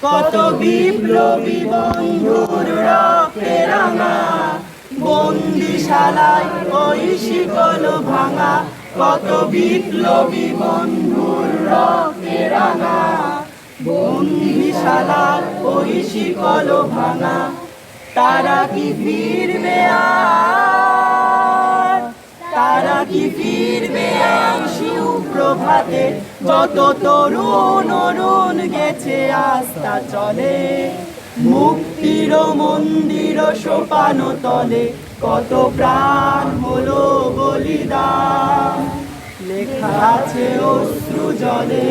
কত বিপ্লবী বন্ধুর রক্তে রাঙা, বন্দিশালায় ওই শিকল ভাঙা। কত বিপ্লবী বন্ধুর রক্তে রাঙা, বন্দিশালার ওই শিকল ভাঙা। তারা কি ফিরবে আর, তারা কি ফিরবে আর সুপ্রভাতে? কত তরুণ অরুণ গেছে আস্থা চলে, মুক্তির মন্দির সোপানো তলে। কত প্রাণ হলো বলিদান, লেখা আছে অশ্রু জলে।